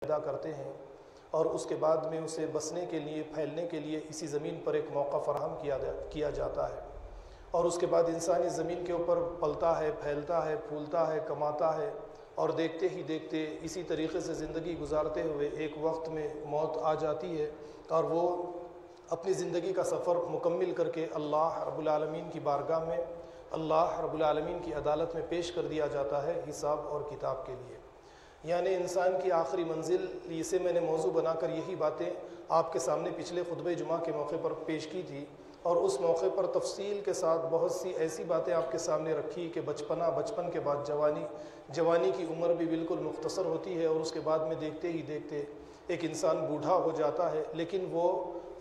پیدا کرتے ہیں اور اس کے بعد میں اسے بسنے کے لیے، پھیلنے کے لیے اسی زمین پر ایک موقع فراہم کیا جاتا ہے، اور اس کے بعد انسان اس زمین کے اوپر پلتا ہے، پھیلتا ہے، پھولتا ہے، کماتا ہے، اور دیکھتے ہی دیکھتے اسی طریقے سے زندگی گزارتے ہوئے ایک وقت میں موت آ جاتی ہے، اور وہ اپنی زندگی کا سفر مکمل کر کے اللہ رب العالمین کی بارگاہ میں، اللہ رب العالمین کی عدالت میں پیش کر دیا جاتا ہے حساب اور کتاب کے لیے۔ یعنی انسان کی آخری منزل، اسے میں نے موضوع بنا کر یہی باتیں آپ کے سامنے پچھلے خطبہ جمعہ کے موقع پر پیش کی تھی، اور اس موقع پر تفصیل کے ساتھ بہت سی ایسی باتیں آپ کے سامنے رکھی کہ بچپن کے بعد جوانی کی عمر بھی بالکل مختصر ہوتی ہے، اور اس کے بعد میں دیکھتے ہی دیکھتے ایک انسان بوڑھا ہو جاتا ہے، لیکن وہ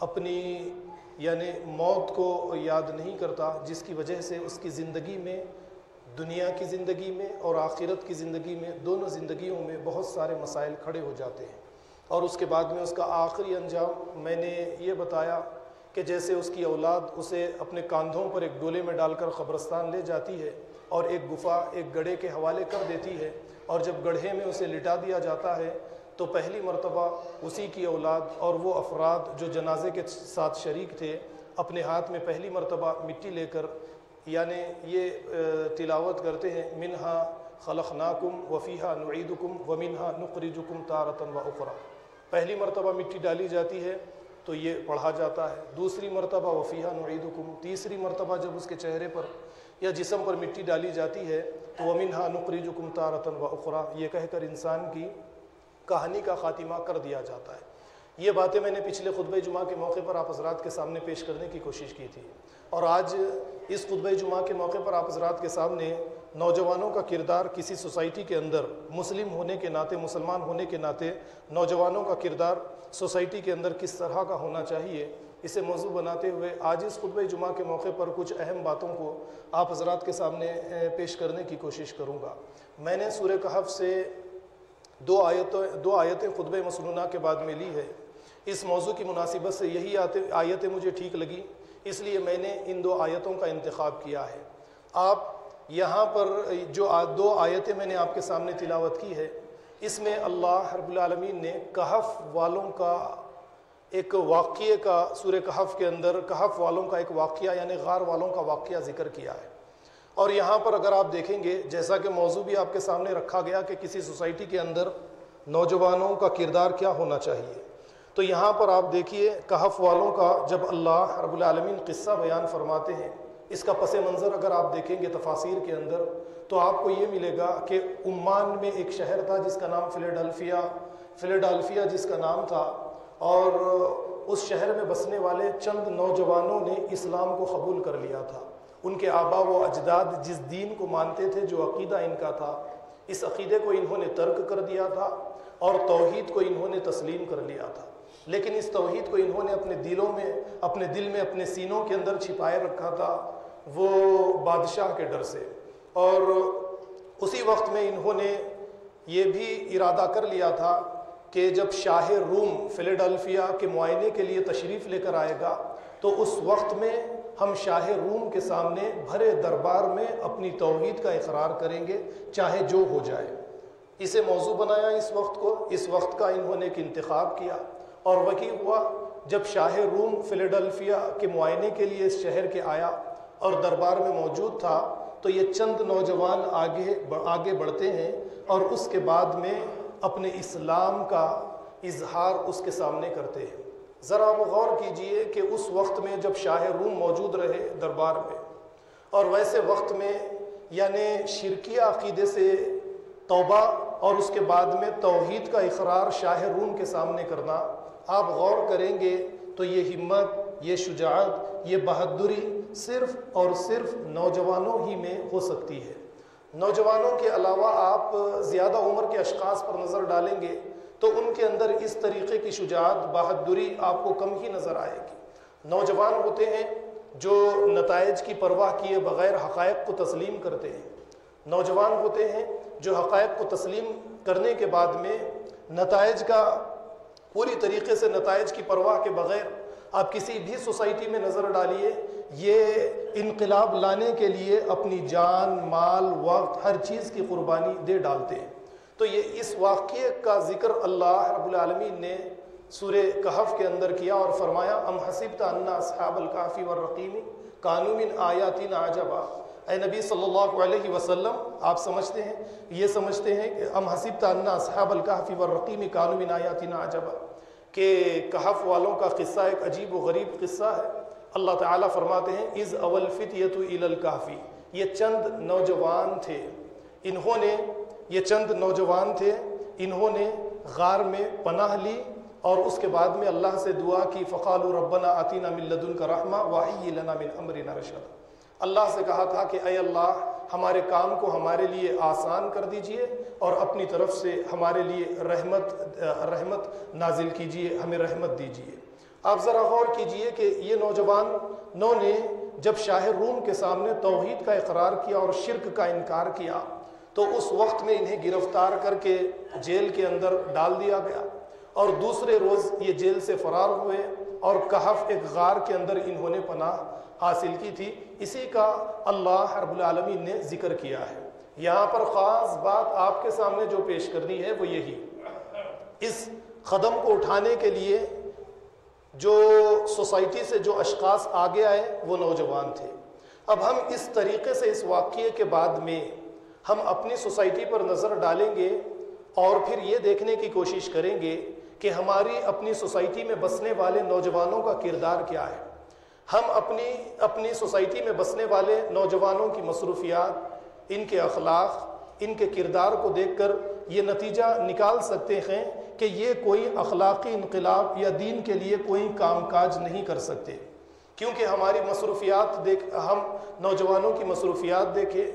اپنی یعنی موت کو یاد نہیں کرتا، جس کی وجہ سے اس کی زندگی میں، دنیا کی زندگی میں اور آخرت کی زندگی میں، دونوں زندگیوں میں بہت سارے مسائل کھڑے ہو جاتے ہیں۔ اور اس کے بعد میں اس کا آخری انجام میں نے یہ بتایا کہ جیسے اس کی اولاد اسے اپنے کاندھوں پر ایک ڈولے میں ڈال کر قبرستان لے جاتی ہے اور ایک گفا، ایک گڑھے کے حوالے کر دیتی ہے، اور جب گڑھے میں اسے لٹا دیا جاتا ہے تو پہلی مرتبہ اسی کی اولاد اور وہ افراد جو جنازے کے ساتھ شریک تھے اپنے ہاتھ میں پہلی مرتبہ مٹی لے کر یعنی یہ تلاوت کرتے ہیں، منہا خلقناکم وفیہا نعیدکم ومنہا نخرجکم تارۃ واخری۔ پہلی مرتبہ مٹی ڈالی جاتی ہے تو یہ پڑھا جاتا ہے، دوسری مرتبہ وفیہا نعیدکم، تیسری مرتبہ جب اس کے چہرے پر یا جسم پر مٹی ڈالی جاتی ہے تو ومنہا نخرجکم تارۃ واخری، یہ کہہ کر انسان کی کہانی کا خاتمہ کر دیا جاتا ہے۔ یہ باتیں میں نے پچھلے خطبہ جمعہ کے موقع پر آپ حضرات کے سامنے پیش کرنے کی کوشش کی تھی، اور آج اس خطبہ جمعہ کے موقع پر آپ حضرات کے سامنے نوجوانوں کا کردار کسی سوسائٹی کے اندر، مسلم ہونے کے ناطے، مسلمان ہونے کے ناطے نوجوانوں کا کردار سوسائٹی کے اندر کس طرح کا ہونا چاہیے، اسے موضوع بناتے ہوئے آج اس خطبہ جمعہ کے موقع پر کچھ اہم باتوں کو آپ حضرات کے سامنے پیش کرنے کی کوشش کروں گا۔ میں نے سورہ کہف سے دو آیتیں خطبہ مسنونہ کے بعد میں لی ہے۔ اس موضوع کی مناسبت سے یہی آیتیں مجھے ٹھیک لگی، اس لیے میں نے ان دو آیتوں کا انتخاب کیا ہے۔ آپ یہاں پر جو دو آیتیں میں نے آپ کے سامنے تلاوت کی ہے، اس میں اللہ رب العالمین نے کہف والوں کا ایک واقعے کا، سورہ کہف کے اندر کہف والوں کا ایک واقعہ یعنی غار والوں کا واقعہ ذکر کیا ہے۔ اور یہاں پر اگر آپ دیکھیں گے، جیسا کہ موضوع بھی آپ کے سامنے رکھا گیا کہ کسی سوسائٹی کے اندر نوجوانوں کا کردار کیا ہونا چاہیے، تو یہاں پر آپ دیکھیے کہف والوں کا جب اللہ رب العالمین قصہ بیان فرماتے ہیں، اس کا پس منظر اگر آپ دیکھیں گے تفاسیر کے اندر تو آپ کو یہ ملے گا کہ عمان میں ایک شہر تھا جس کا نام فلیڈلفیا جس کا نام تھا، اور اس شہر میں بسنے والے چند نوجوانوں نے اسلام کو قبول کر لیا تھا۔ ان کے آبا و اجداد جس دین کو مانتے تھے، جو عقیدہ ان کا تھا، اس عقیدے کو انہوں نے ترک کر دیا تھا اور توحید کو انہوں نے تسلیم کر لیا تھا، لیکن اس توحید کو انہوں نے اپنے دل میں اپنے سینوں کے اندر چھپائے رکھا تھا، وہ بادشاہ کے ڈر سے۔ اور اسی وقت میں انہوں نے یہ بھی ارادہ کر لیا تھا کہ جب شاہ روم فلیڈلفیا کے معائنے کے لیے تشریف لے کر آئے گا تو اس وقت میں ہم شاہ روم کے سامنے بھرے دربار میں اپنی توحید کا اقرار کریں گے، چاہے جو ہو جائے۔ اسے موضوع بنایا اس وقت کا انہوں نے ایک انتخاب کیا، اور وہی ہوا جب شاہ روم فلیڈلفیا کے معائنے کے لیے اس شہر کے آیا اور دربار میں موجود تھا، تو یہ چند نوجوان آگے بڑھتے ہیں اور اس کے بعد میں اپنے اسلام کا اظہار اس کے سامنے کرتے ہیں۔ ذرا آپ غور کیجئے کہ اس وقت میں جب شاہ روم موجود رہے دربار میں، اور ویسے وقت میں یعنی شرکیہ عقیدے سے توبہ اور اس کے بعد میں توحید کا اقرار شاہ روم کے سامنے کرنا، آپ غور کریں گے تو یہ ہمت، یہ شجاعت، یہ بہادری صرف اور صرف نوجوانوں ہی میں ہو سکتی ہے۔ نوجوانوں کے علاوہ آپ زیادہ عمر کے اشخاص پر نظر ڈالیں گے تو ان کے اندر اس طریقے کی شجاعت، بہادری آپ کو کم ہی نظر آئے گی۔ نوجوان ہوتے ہیں جو نتائج کی پرواہ کیے بغیر حقائق کو تسلیم کرتے ہیں، نوجوان ہوتے ہیں جو حقائق کو تسلیم کرنے کے بعد میں نتائج کا پوری طریقے سے نتائج کی پرواہ کے بغیر، آپ کسی بھی سوسائٹی میں نظر ڈالیے، یہ انقلاب لانے کے لیے اپنی جان، مال، وقت، ہر چیز کی قربانی دے ڈالتے ہیں۔ تو یہ اس واقعے کا ذکر اللہ رب العالمین نے سورہ کہف کے اندر کیا اور فرمایا ام حسبت ان اصحاب الکہف والرقیم کانوا من آیاتنا عجبا۔ اے نبی صلی اللہ علیہ وسلم، آپ سمجھتے ہیں، یہ سمجھتے ہیں کہ ام حسبت ان اصحاب الکہف والرقیم کانوا من آیاتنا عجبا، کہ کہف والوں کا قصہ ایک عجیب و غریب قصہ ہے۔ اللہ تعالیٰ فرماتے ہیں اذ اول الفتیۃ الی الکہف، یہ چند نوجوان تھے، انہوں نے غار میں پناہ لی اور اس کے بعد میں اللہ سے دعا کی فقالوا ربنا آتنا من لدنک رحمہ وہیئ لنا من امرنا رشدا۔ اللہ سے کہا تھا کہ اے اللہ ہمارے کام کو ہمارے لیے آسان کر دیجئے اور اپنی طرف سے ہمارے لیے رحمت نازل کیجئے، ہمیں رحمت دیجئے۔ آپ ذرا غور کیجئے کہ یہ نوجوانوں نے جب شاہ روم کے سامنے توحید کا اقرار کیا اور شرک کا انکار کیا تو اس وقت میں انہیں گرفتار کر کے جیل کے اندر ڈال دیا گیا، اور دوسرے روز یہ جیل سے فرار ہوئے اور کہف ایک غار کے اندر انہوں نے پناہ حاصل کی تھی۔ اسی کا اللہ رب العالمین نے ذکر کیا ہے۔ یہاں پر خاص بات آپ کے سامنے جو پیش کرنی ہے وہ یہی، اس قدم کو اٹھانے کے لیے جو سوسائٹی سے جو اشخاص آگے آئے وہ نوجوان تھے۔ اب ہم اس طریقے سے اس واقعے کے بعد میں ہم اپنی سوسائٹی پر نظر ڈالیں گے اور پھر یہ دیکھنے کی کوشش کریں گے کہ ہماری اپنی سوسائٹی میں بسنے والے نوجوانوں کا کردار کیا ہے۔ ہم اپنی سوسائٹی میں بسنے والے نوجوانوں کی مصروفیات، ان کے اخلاق، ان کے کردار کو دیکھ کر یہ نتیجہ نکال سکتے ہیں کہ یہ کوئی اخلاقی انقلاب یا دین کے لیے کوئی کام کاج نہیں کر سکتے، کیونکہ ہماری مصروفیات ہم نوجوانوں کی مصروفیات دیکھیں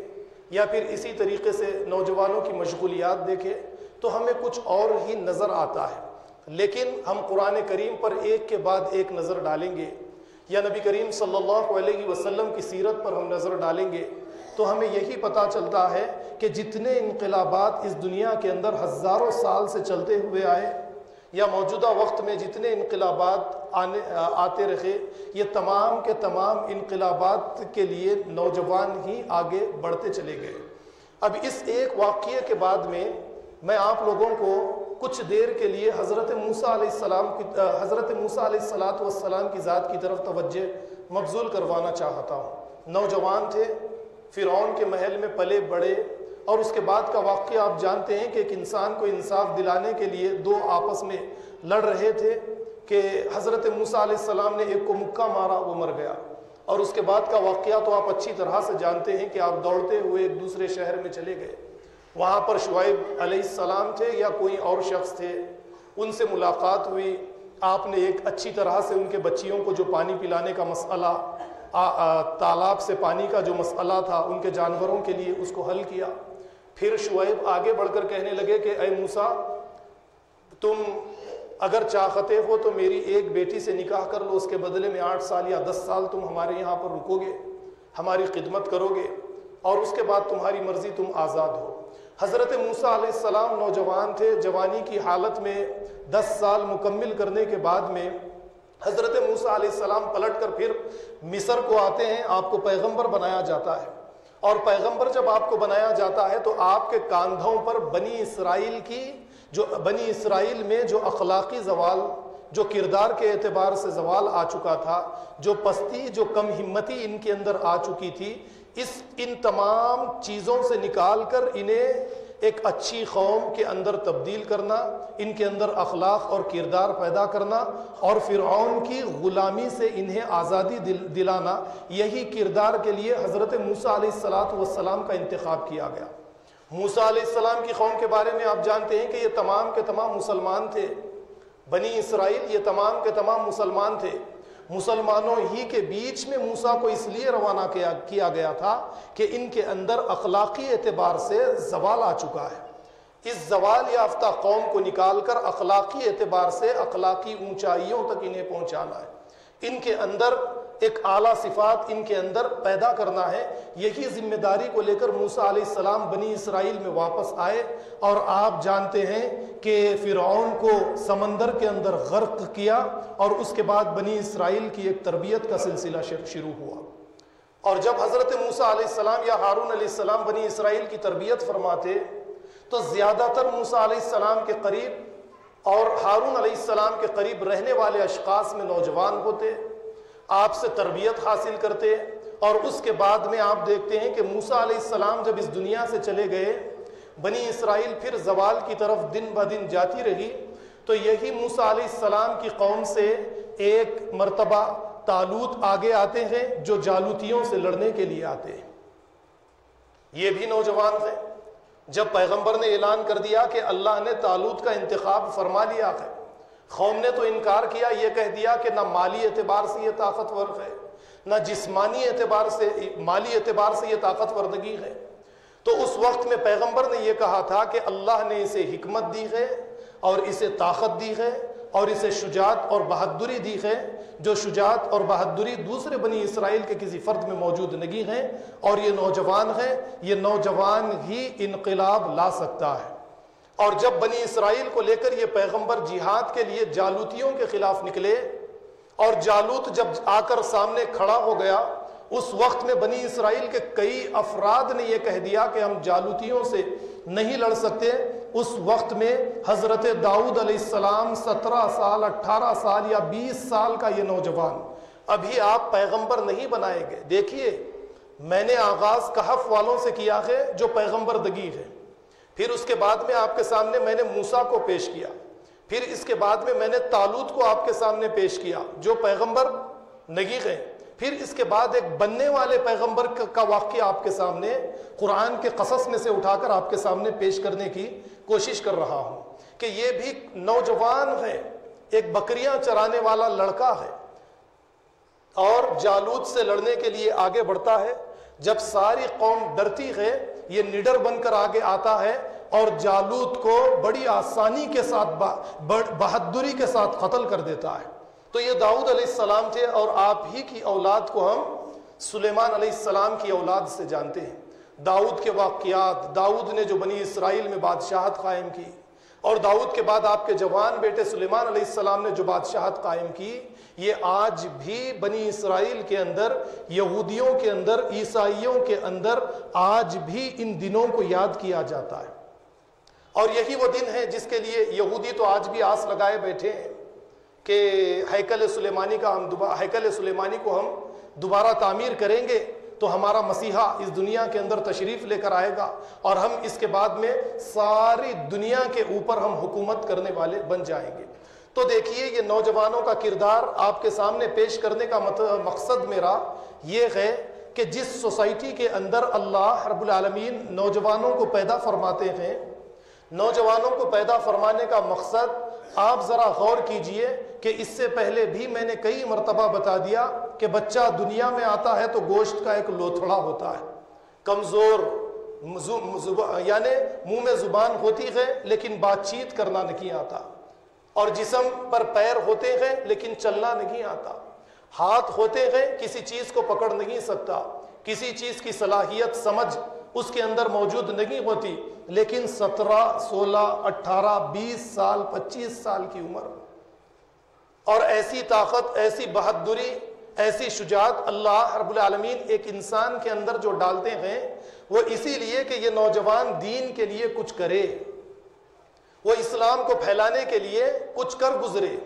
یا پھر اسی طریقے سے نوجوانوں کی مشغولیات دیکھیں تو ہمیں کچھ اور ہی نظر آتا ہے۔ لیکن ہم قرآن کریم پر ایک کے بعد ایک نظر ڈالیں گے یا نبی کریم صلی اللہ علیہ وسلم کی سیرت پر ہم نظر ڈالیں گے تو ہمیں یہی پتہ چلتا ہے کہ جتنے انقلابات اس دنیا کے اندر ہزاروں سال سے چلتے ہوئے آئے یا موجودہ وقت میں جتنے انقلابات آتے رہے، یہ تمام کے تمام انقلابات کے لیے نوجوان ہی آگے بڑھتے چلے گئے۔ اب اس ایک واقعے کے بعد میں آپ لوگوں کو کچھ دیر کے لیے حضرت موسیٰ علیہ السلام کی ذات کی طرف توجہ مبذول کروانا چاہتا ہوں۔ نوجوان تھے، فرعون کے محل میں پلے بڑے، اور اس کے بعد کا واقعہ آپ جانتے ہیں کہ ایک انسان کو انصاف دلانے کے لیے دو آپس میں لڑ رہے تھے کہ حضرت موسیٰ علیہ السلام نے ایک کو مکہ مارا، وہ مر گیا، اور اس کے بعد کا واقعہ تو آپ اچھی طرح سے جانتے ہیں کہ آپ دوڑتے ہوئے ایک دوسرے شہر میں چلے گئے، وہاں پر شعیب علیہ السلام تھے یا کوئی اور شخص تھے، ان سے ملاقات ہوئی، آپ نے ایک اچھی طرح سے ان کے بچیوں کو جو پانی پلانے کا مسئلہ، تالاب سے پانی کا جو مسئلہ تھا ان کے جانوروں کے لیے، اس کو حل کیا۔ پھر شعیب آگے بڑھ کر کہنے لگے کہ اے موسیٰ، تم اگر چاہتے ہو تو میری ایک بیٹی سے نکاح کر لو، اس کے بدلے میں 8 سال یا 10 سال تم ہمارے یہاں پر رکو گے، ہماری خدمت کرو گے، اور اس کے بعد تمہاری مرضی، تم آزاد ہو۔ حضرت موسیٰ علیہ السلام نوجوان تھے، جوانی کی حالت میں 10 سال مکمل کرنے کے بعد میں حضرت موسیٰ علیہ السلام پلٹ کر پھر مصر کو آتے ہیں، آپ کو پیغمبر بنایا جاتا ہے، اور پیغمبر جب آپ کو بنایا جاتا ہے تو آپ کے کاندھوں پر بنی اسرائیل میں جو اخلاقی زوال، جو کردار کے اعتبار سے زوال آ چکا تھا، جو پستی، جو کم ہمتی ان کے اندر آ چکی تھی، ان تمام چیزوں سے نکال کر انہیں ایک اچھی قوم کے اندر تبدیل کرنا، ان کے اندر اخلاق اور کردار پیدا کرنا اور فرعون کی غلامی سے انہیں آزادی دلانا، یہی کردار کے لیے حضرت موسیٰ علیہ السلام کا انتخاب کیا گیا۔ موسیٰ علیہ السلام کی قوم کے بارے میں آپ جانتے ہیں کہ یہ تمام کے تمام مسلمان تھے، بنی اسرائیل یہ تمام کے تمام مسلمان تھے۔ مسلمانوں ہی کے بیچ میں موسیٰ کو اس لیے روانہ کیا گیا تھا کہ ان کے اندر اخلاقی اعتبار سے زوال آ چکا ہے۔ اس زوال یافتہ قوم کو نکال کر اخلاقی اعتبار سے اخلاقی اونچائیوں تک انہیں پہنچانا ہے، ان کے اندر ایک اعلیٰ صفات ان کے اندر پیدا کرنا ہے۔ یہی ذمہ داری کو لے کر موسیٰ علیہ السلام بنی اسرائیل میں واپس آئے، اور آپ جانتے ہیں کہ فرعون کو سمندر کے اندر غرق کیا، اور اس کے بعد بنی اسرائیل کی ایک تربیت کا سلسلہ شروع ہوا۔ اور جب حضرت موسیٰ علیہ السلام یا ہارون علیہ السلام بنی اسرائیل کی تربیت فرماتے تو زیادہ تر موسیٰ علیہ السلام کے قریب اور ہارون علیہ السلام کے قریب رہنے والے اشخاص میں نوجوان ہوتے، آپ سے تربیت حاصل کرتے، اور اس کے بعد میں آپ دیکھتے ہیں کہ موسیٰ علیہ السلام جب اس دنیا سے چلے گئے، بنی اسرائیل پھر زوال کی طرف دن بدن جاتی رہی، تو یہی موسیٰ علیہ السلام کی قوم سے ایک مرتبہ طالوت آگے آتے ہیں جو جالوتیوں سے لڑنے کے لیے آتے ہیں۔ یہ بھی نوجوان ہیں۔ جب پیغمبر نے اعلان کر دیا کہ اللہ نے طالوت کا انتخاب فرما لیا ہے، قوم نے تو انکار کیا، یہ کہہ دیا کہ نہ مالی اعتبار سے یہ طاقتور ہے، نہ جسمانی اعتبار سے مالی اعتبار سے یہ طاقتورگی ہے۔ تو اس وقت میں پیغمبر نے یہ کہا تھا کہ اللہ نے اسے حکمت دی ہے اور اسے طاقت دی ہے اور اسے شجاعت اور بہادری دی ہے، جو شجاعت اور بہادری دوسرے بنی اسرائیل کے کسی فرد میں موجود نہیں ہے، اور یہ نوجوان ہے، یہ نوجوان ہی انقلاب لا سکتا ہے۔ اور جب بنی اسرائیل کو لے کر یہ پیغمبر جہاد کے لیے جالوتیوں کے خلاف نکلے، اور جالوت جب آ کر سامنے کھڑا ہو گیا، اس وقت میں بنی اسرائیل کے کئی افراد نے یہ کہہ دیا کہ ہم جالوتیوں سے نہیں لڑ سکتے۔ اس وقت میں حضرت داؤد علیہ السلام 17 سال 18 سال یا 20 سال کا یہ نوجوان، ابھی آپ پیغمبر نہیں بنائے گئے۔ دیکھیے، میں نے آغاز کہف والوں سے کیا ہے جو پیغمبر دگی ہے، پھر اس کے بعد میں آپ کے سامنے میں نے موسیٰ کو پیش کیا، پھر اس کے بعد میں نے طالوت کو آپ کے سامنے پیش کیا جو پیغمبر نگی ہے، پھر اس کے بعد ایک بننے والے پیغمبر کا واقعہ آپ کے سامنے قرآن کے قصص میں سے اٹھا کر آپ کے سامنے پیش کرنے کی کوشش کر رہا ہوں کہ یہ بھی نوجوان ہے، ایک بکریاں چرانے والا لڑکا ہے، اور جالوت سے لڑنے کے لیے آگے بڑھتا ہے۔ جب ساری قوم ڈرتی ہے، یہ نڈر بن کر آگے آتا ہے اور جالوت کو بڑی آسانی کے ساتھ بہادری کے ساتھ قتل کر دیتا ہے۔ تو یہ داؤد علیہ السلام تھے، اور آپ ہی کی اولاد کو ہم سلیمان علیہ السلام کی اولاد سے جانتے ہیں۔ داؤد کے واقعات، داؤد نے جو بنی اسرائیل میں بادشاہت قائم کی، اور داؤد کے بعد آپ کے جوان بیٹے سلیمان علیہ السلام نے جو بادشاہت قائم کی، یہ آج بھی بنی اسرائیل کے اندر، یہودیوں کے اندر، عیسائیوں کے اندر آج بھی ان دنوں کو یاد کیا جاتا ہے۔ اور یہی وہ دن ہے جس کے لیے یہودی تو آج بھی آس لگائے بیٹھے ہیں کہ ہیکل سلیمانی کو ہم دوبارہ تعمیر کریں گے تو ہمارا مسیحا اس دنیا کے اندر تشریف لے کر آئے گا، اور ہم اس کے بعد میں ساری دنیا کے اوپر ہم حکومت کرنے والے بن جائیں گے۔ تو دیکھیے، یہ نوجوانوں کا کردار آپ کے سامنے پیش کرنے کا مقصد میرا یہ ہے کہ جس سوسائٹی کے اندر اللہ رب العالمین نوجوانوں کو پیدا فرماتے ہیں، نوجوانوں کو پیدا فرمانے کا مقصد آپ ذرا غور کیجئے کہ اس سے پہلے بھی میں نے کئی مرتبہ بتا دیا کہ بچہ دنیا میں آتا ہے تو گوشت کا ایک لوتھڑا ہوتا ہے، کمزور، یعنی منہ میں زبان ہوتی ہے لیکن بات چیت کرنا نہیں آتا، اور جسم پر پیر ہوتے ہیں لیکن چلنا نہیں آتا، ہاتھ ہوتے ہیں کسی چیز کو پکڑ نہیں سکتا، کسی چیز کی صلاحیت سمجھ اس کے اندر موجود نہیں ہوتی، لیکن 17 16 18 20 سال 25 سال کی عمر، اور ایسی طاقت، ایسی بہادری، ایسی شجاعت اللہ رب العالمین ایک انسان کے اندر جو ڈالتے ہیں، وہ اسی لیے کہ یہ نوجوان دین کے لیے کچھ کرے، وہ اسلام کو پھیلانے کے لیے کچھ کر گزرے،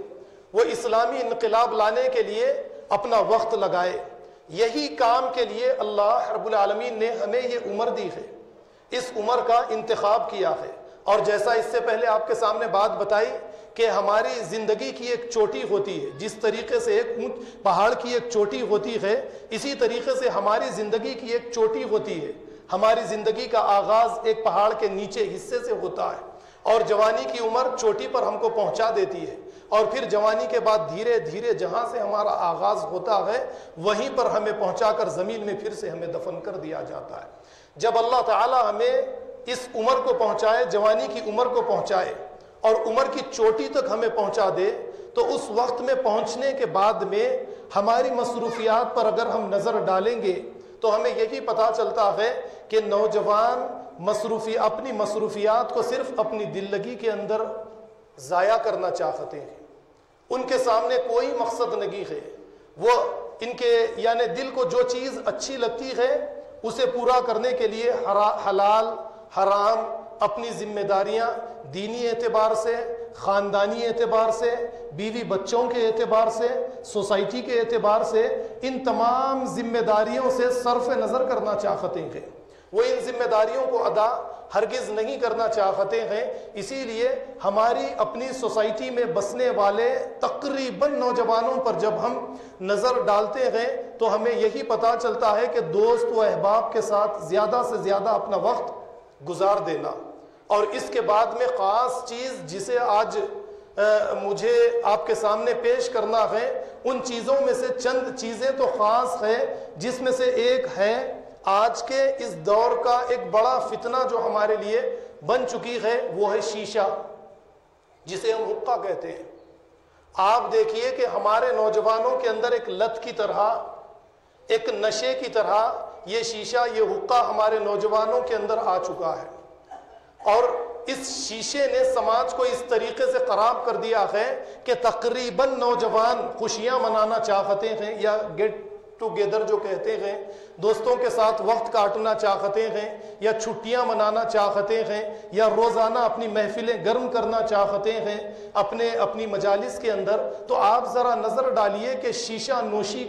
وہ اسلامی انقلاب لانے کے لیے اپنا وقت لگائے۔ یہی کام کے لیے اللہ رب العالمین نے ہمیں یہ عمر دی ہے، اس عمر کا انتخاب کیا ہے۔ اور جیسا اس سے پہلے آپ کے سامنے بات بتائی کہ ہماری زندگی کی ایک چوٹی ہوتی ہے، جس طریقے سے ایک پہاڑ کی ایک چوٹی ہوتی ہے، اسی طریقے سے ہماری زندگی کی ایک چوٹی ہوتی ہے۔ ہماری زندگی کا آغاز ایک پہاڑ کے نیچے حصے سے ہوتا ہے، اور جوانی کی عمر چوٹی پر ہم کو پہنچا دیتی ہے، اور پھر جوانی کے بعد دھیرے دھیرے جہاں سے ہمارا آغاز ہوتا ہے وہیں پر ہمیں پہنچا کر زمین میں پھر سے ہمیں دفن کر دیا جاتا ہے۔ جب اللہ تعالی ہمیں اس عمر کو پہنچائے، جوانی کی عمر کو پہنچائے اور عمر کی چوٹی تک ہمیں پہنچا دے، تو اس وقت میں پہنچنے کے بعد میں ہماری مصروفیات پر اگر ہم نظر ڈالیں گے تو ہمیں یہی پتہ چلتا ہے کہ نوجوان اپنی مصروفیات کو صرف اپنی دل لگی کے اندر ضائع کرنا چاہتے ہیں، ان کے سامنے کوئی مقصد نہیں ہے، وہ ان کے یعنی دل کو جو چیز اچھی لگتی ہے اسے پورا کرنے کے لیے حلال، حرام، اپنی ذمہ داریاں دینی اعتبار سے، خاندانی اعتبار سے، بیوی بچوں کے اعتبار سے، سوسائٹی کے اعتبار سے ان تمام ذمہ داریوں سے صرف نظر کرنا چاہتے ہیں۔ وہ ان ذمہ داریوں کو ادا ہرگز نہیں کرنا چاہتے ہیں۔ اسی لیے ہماری اپنی سوسائٹی میں بسنے والے تقریباً نوجوانوں پر جب ہم نظر ڈالتے ہیں تو ہمیں یہی پتہ چلتا ہے کہ دوست و احباب کے ساتھ زیادہ سے زیادہ اپنا وقت گزار دینا، اور اس کے بعد میں خاص چیز جسے آج مجھے آپ کے سامنے پیش کرنا ہے، ان چیزوں میں سے چند چیزیں تو خاص ہے، جس میں سے ایک ہے آج کے اس دور کا ایک بڑا فتنہ جو ہمارے لیے بن چکی ہے، وہ ہے شیشہ، جسے ہم حقہ کہتے ہیں۔ آپ دیکھیے کہ ہمارے نوجوانوں کے اندر ایک لت کی طرح، ایک نشے کی طرح یہ شیشہ، یہ حقہ ہمارے نوجوانوں کے اندر آ چکا ہے، اور اس شیشے نے سماج کو اس طریقے سے خراب کر دیا ہے کہ تقریباً نوجوان خوشیاں منانا چاہتے ہیں، یا گیٹ ٹوگیدر جو کہتے ہیں، دوستوں کے ساتھ وقت کاٹنا چاہتے ہیں، یا چھٹیاں منانا چاہتے ہیں، یا روزانہ اپنی محفلیں گرم کرنا چاہتے ہیں اپنی مجالس کے اندر۔ تو آپ ذرا نظر ڈالیے کہ شیشہ نوشی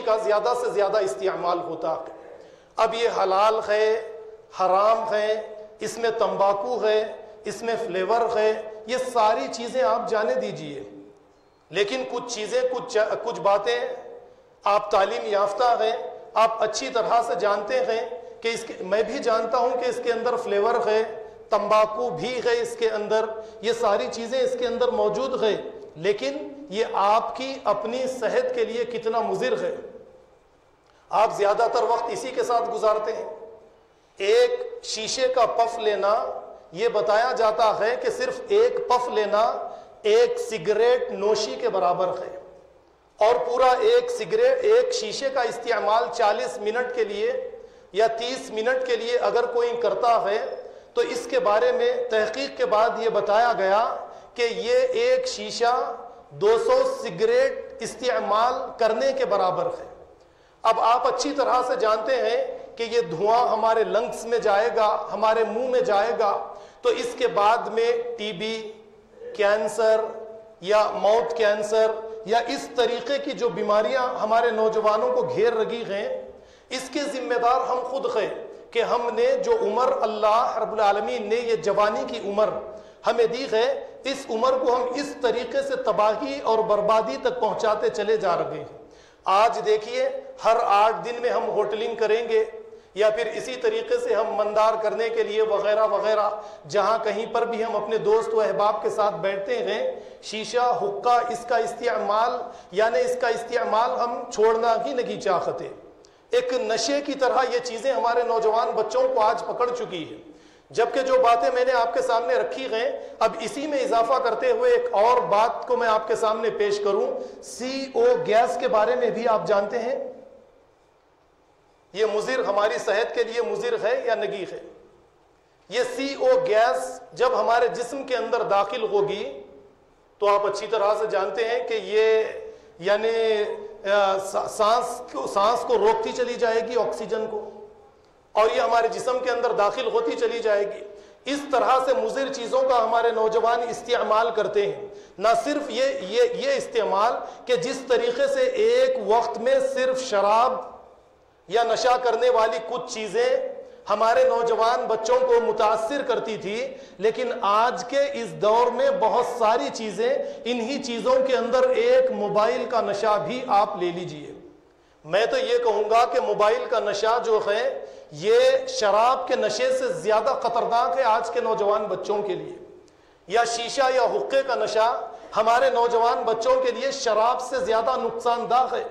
کا زیادہ سے زیادہ استعمال ہوتا ہے۔ اب یہ حلال ہے، حرام ہے، اس میں تمباکو ہے، اس میں فلیور ہے، یہ ساری چیزیں آپ جانے دیجئے، لیکن کچھ چیزیں، کچھ باتیں آپ تعلیم یافتہ ہیں، آپ اچھی طرح سے جانتے ہیں کہ میں بھی جانتا ہوں کہ اس کے اندر فلیور ہے، تمباکو بھی ہے اس کے اندر، یہ ساری چیزیں اس کے اندر موجود ہے، لیکن یہ آپ کی اپنی صحت کے لیے کتنا مضر ہے۔ آپ زیادہ تر وقت اسی کے ساتھ گزارتے ہیں۔ ایک شیشے کا پف لینا، یہ بتایا جاتا ہے کہ صرف ایک پف لینا ایک سگریٹ نوشی کے برابر ہے، اور پورا ایک شیشے کا استعمال 40 منٹ کے لیے یا 30 منٹ کے لیے اگر کوئی کرتا ہے تو اس کے بارے میں تحقیق کے بعد یہ بتایا گیا کہ یہ ایک شیشہ 200 سگریٹ استعمال کرنے کے برابر ہے۔ اب آپ اچھی طرح سے جانتے ہیں کہ یہ دھواں ہمارے لنگس میں جائے گا، ہمارے منہ میں جائے گا، تو اس کے بعد میں ٹی بی، کینسر یا موت کینسر یا اس طریقے کی جو بیماریاں ہمارے نوجوانوں کو گھیر رہی ہیں، اس کے ذمہ دار ہم خود ہیں کہ ہم نے جو عمر اللہ رب العالمین نے یہ جوانی کی عمر ہمیں دی ہے، اس عمر کو ہم اس طریقے سے تباہی اور بربادی تک پہنچاتے چلے جا رہے ہیں۔ آج دیکھیے ہر 8 دن میں ہم ہوٹلنگ کریں گے، یا پھر اسی طریقے سے ہم مندار کرنے کے لیے وغیرہ وغیرہ، جہاں کہیں پر بھی ہم اپنے دوست و احباب کے ساتھ بیٹھتے ہیں، شیشہ، حقہ، اس کا استعمال ہم چھوڑنا ہی نہیں چاہتے۔ ایک نشے کی طرح یہ چیزیں ہمارے نوجوان بچوں کو آج پکڑ چکی ہے، جبکہ جو باتیں میں نے آپ کے سامنے رکھی ہیں، اب اسی میں اضافہ کرتے ہوئے ایک اور بات کو میں آپ کے سامنے پیش کروں۔ CO گیس کے بارے میں بھی آپ جانتے ہیں، یہ مضر، ہماری صحت کے لیے مضر ہے یا نہیں ہے؟ یہ CO گیس جب ہمارے جسم کے اندر داخل ہوگی تو آپ اچھی طرح سے جانتے ہیں کہ یہ یعنی سانس کو روکتی چلی جائے گی، آکسیجن کو، اور یہ ہمارے جسم کے اندر داخل ہوتی چلی جائے گی۔ اس طرح سے مضر چیزوں کا ہمارے نوجوان استعمال کرتے ہیں۔ نہ صرف یہ استعمال کہ جس طریقے سے ایک وقت میں صرف شراب یا نشہ کرنے والی کچھ چیزیں ہمارے نوجوان بچوں کو متاثر کرتی تھی، لیکن آج کے اس دور میں بہت ساری چیزیں، انہی چیزوں کے اندر ایک موبائل کا نشہ بھی آپ لے لیجئے۔ میں تو یہ کہوں گا کہ موبائل کا نشہ جو ہے یہ شراب کے نشے سے زیادہ خطرناک ہے آج کے نوجوان بچوں کے لیے، یا شیشہ یا حقے کا نشہ ہمارے نوجوان بچوں کے لیے شراب سے زیادہ نقصان دہ ہے۔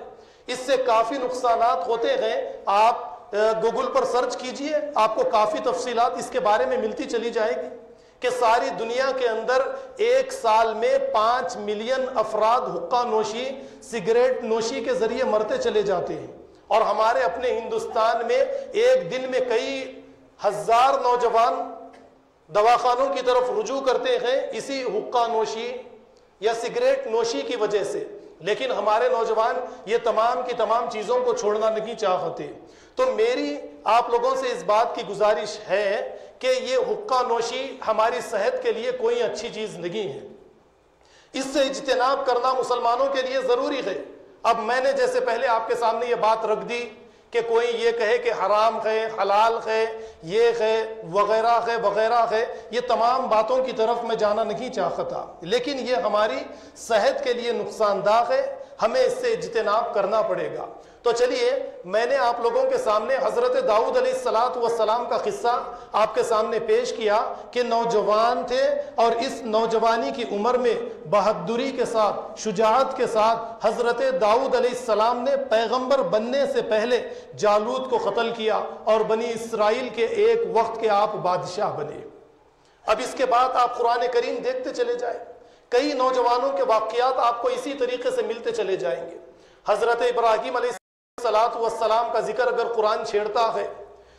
اس سے کافی نقصانات ہوتے ہیں۔ آپ گوگل پر سرچ کیجئے، آپ کو کافی تفصیلات اس کے بارے میں ملتی چلی جائے گی کہ ساری دنیا کے اندر ایک سال میں 5 ملین افراد حقہ نوشی، سگریٹ نوشی کے ذریعے مرتے چلے جاتے ہیں، اور ہمارے اپنے ہندوستان میں ایک دن میں کئی ہزار نوجوان دواخانوں کی طرف رجوع کرتے ہیں اسی حقہ نوشی یا سگریٹ نوشی کی وجہ سے۔ لیکن ہمارے نوجوان یہ تمام کی تمام چیزوں کو چھوڑنا نہیں چاہتے۔ تو میری آپ لوگوں سے اس بات کی گزارش ہے کہ یہ حقہ نوشی ہماری صحت کے لیے کوئی اچھی چیز نہیں ہے، اس سے اجتناب کرنا مسلمانوں کے لیے ضروری ہے۔ اب میں نے جیسے پہلے آپ کے سامنے یہ بات رکھ دی کہ کوئی یہ کہے کہ حرام ہے، حلال ہے، یہ ہے، وغیرہ ہے وغیرہ ہے، یہ تمام باتوں کی طرف میں جانا نہیں چاہتا، لیکن یہ ہماری صحت کے لیے نقصان دہ ہے، ہمیں اس سے اجتناب کرنا پڑے گا۔ تو چلیے میں نے آپ لوگوں کے سامنے حضرت داؤد علیہ السلام کا قصہ آپ کے سامنے پیش کیا کہ نوجوان تھے اور اس نوجوانی کی عمر میں بہادری کے ساتھ، شجاعت کے ساتھ حضرت داؤد علیہ السلام نے پیغمبر بننے سے پہلے جالوت کو قتل کیا اور بنی اسرائیل کے ایک وقت کے آپ بادشاہ بنے۔ اب اس کے بعد آپ قرآن کریم دیکھتے چلے جائیں، کئی نوجوانوں کے واقعات آپ کو اسی طریقے سے ملتے چلے جائیں گے۔ حضرت ابراہیم علیہ السلام کا ذکر اگر قرآن چھیڑتا ہے